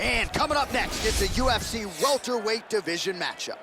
And coming up next, it's a UFC welterweight division matchup.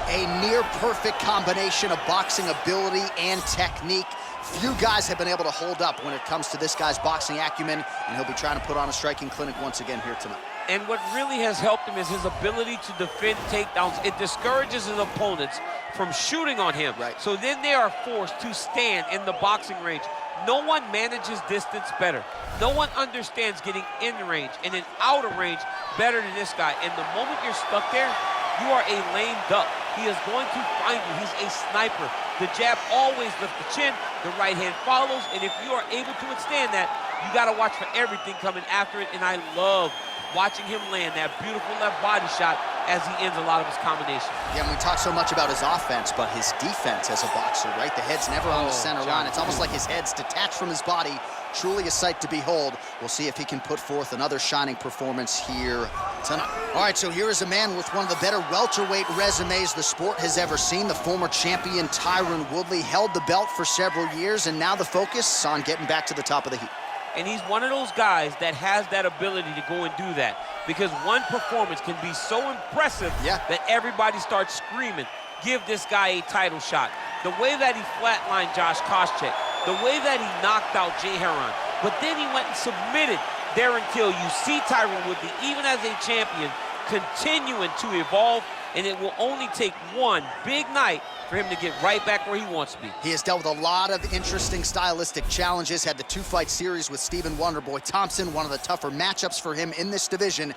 A near-perfect combination of boxing ability and technique. Few guys have been able to hold up when it comes to this guy's boxing acumen, and he'll be trying to put on a striking clinic once again here tonight. And what really has helped him is his ability to defend takedowns. It discourages his opponents from shooting on him. Right. So then they are forced to stand in the boxing range. No one manages distance better. No one understands getting in range and then out of range better than this guy. And the moment you're stuck there, you are a lame duck. He is going to find you. He's a sniper. The jab always lifts the chin. The right hand follows. And if you are able to withstand that, you got to watch for everything coming after it. And I love watching him land that beautiful left body shot as he ends a lot of his combinations. Yeah, and we talk so much about his offense, but his defense as a boxer, right? The head's never on the center line. It's almost like his head's detached from his body. Truly a sight to behold. We'll see if he can put forth another shining performance here tonight. All right, so here is a man with one of the better welterweight resumes the sport has ever seen. The former champion Tyron Woodley held the belt for several years, and now the focus on getting back to the top of the heap. And he's one of those guys that has that ability to go and do that, because one performance can be so impressive that everybody starts screaming, give this guy a title shot. The way that he flatlined Josh Koscheck, the way that he knocked out Jay Heron, but then he went and submitted Darren Till. You see Tyron Woodley, even as a champion, continuing to evolve, and it will only take one big night for him to get right back where he wants to be. He has dealt with a lot of interesting stylistic challenges, had the two-fight series with Stephen Wonderboy Thompson, one of the tougher matchups for him in this division.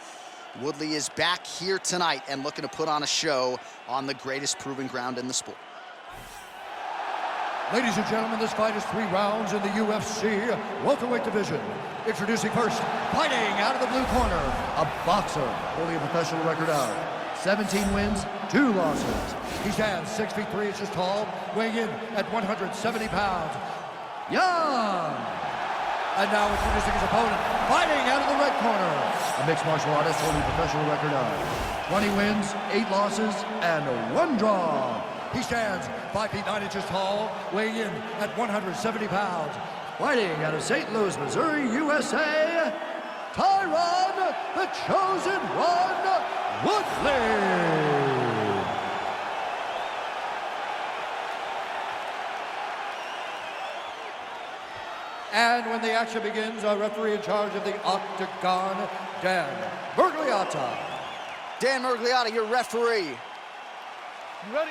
Woodley is back here tonight and looking to put on a show on the greatest proving ground in the sport. Ladies and gentlemen, this fight is 3 rounds in the UFC welterweight division. Introducing first, fighting out of the blue corner, a boxer holding a professional record of 17 wins, 2 losses. He stands 6 feet 3 inches tall, weighing in at 170 pounds. Young! And now introducing his opponent, fighting out of the red corner, a mixed martial artist holding a professional record of 20 wins, 8 losses, and 1 draw. He stands 5 feet 9 inches tall, weighing in at 170 pounds. Fighting out of St. Louis, Missouri, USA, Tyron, the Chosen One, Woodley. And when the action begins, our referee in charge of the Octagon, Dan Mergliotta. Dan Mergliotta, your referee. You ready?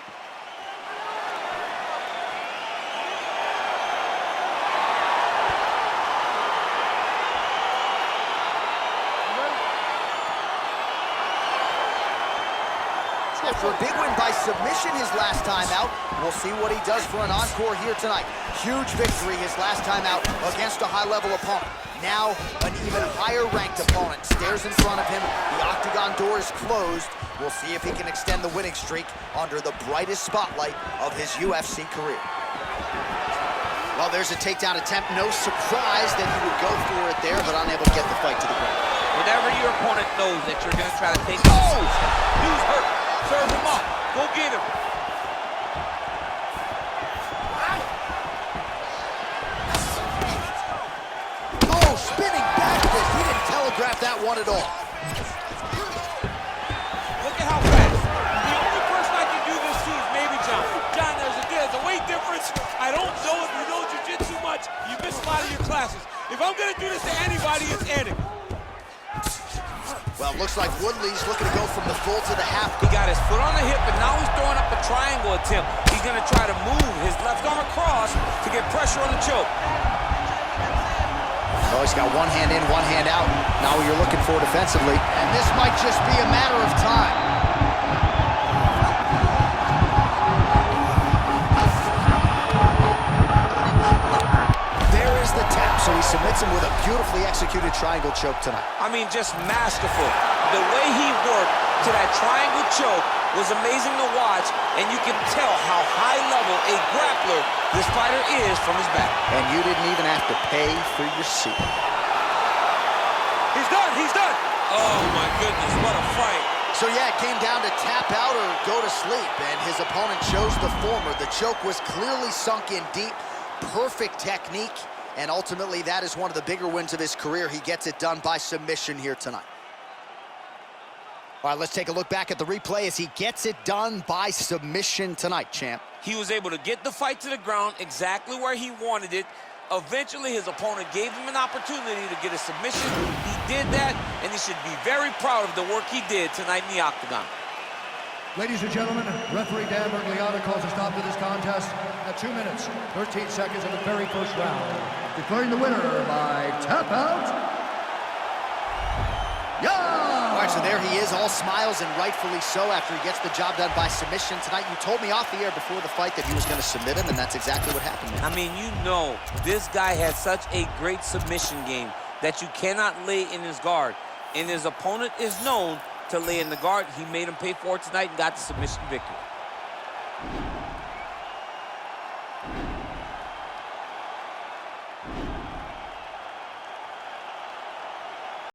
For a big win by submission his last time out. We'll see what he does for an encore here tonight. Huge victory his last time out against a high-level opponent. Now, an even higher-ranked opponent stares in front of him. The octagon door is closed. We'll see if he can extend the winning streak under the brightest spotlight of his UFC career. Well, there's a takedown attempt. No surprise that he would go for it there, but unable to get the fight to the ground. Whenever your opponent knows that you're going to try to take him, he's hurt. Serve him up. Go get him. Oh, spinning back fist. He didn't telegraph that one at all. Look at how fast. The only person I can do this to is maybe John. John, there's a weight difference. I don't know if you know jiu-jitsu much. You miss a lot of your classes. If I'm going to do this to anybody, it's Eddie. Well, it looks like Woodley's looking to go from the full to the half. He got his foot on the hip, and now he's throwing up a triangle attempt. He's going to try to move his left arm across to get pressure on the choke. Oh, he's got one hand in, one hand out. Now you're looking for defensively. And this might just be a matter of time. There is the tap, so he submits him with a beautifully executed triangle choke tonight. I mean, just masterful. The way he worked to that triangle choke was amazing to watch, and you can tell how high level a grappler this fighter is from his back. And you didn't even have to pay for your seat. He's done, he's done. Oh my goodness, what a fight. So So yeah, it came down to tap out or go to sleep, and his opponent chose the former. The choke was clearly sunk in deep, perfect technique, and ultimately that is one of the bigger wins of his career. He gets it done by submission here tonight. All right, let's take a look back at the replay as he gets it done by submission tonight, champ. He was able to get the fight to the ground exactly where he wanted it. Eventually, his opponent gave him an opportunity to get a submission. He did that, and he should be very proud of the work he did tonight in the octagon. Ladies and gentlemen, referee Dan Bergliata calls a stop to this contest at 2 minutes, 13 seconds of the very first round, declaring the winner by tap out, All right, so there he is, all smiles, and rightfully so after he gets the job done by submission tonight. You told me off the air before the fight that he was going to submit him, and that's exactly what happened, man. I mean, you know, this guy has such a great submission game that you cannot lay in his guard. And his opponent is known to lay in the guard. He made him pay for it tonight and got the submission victory.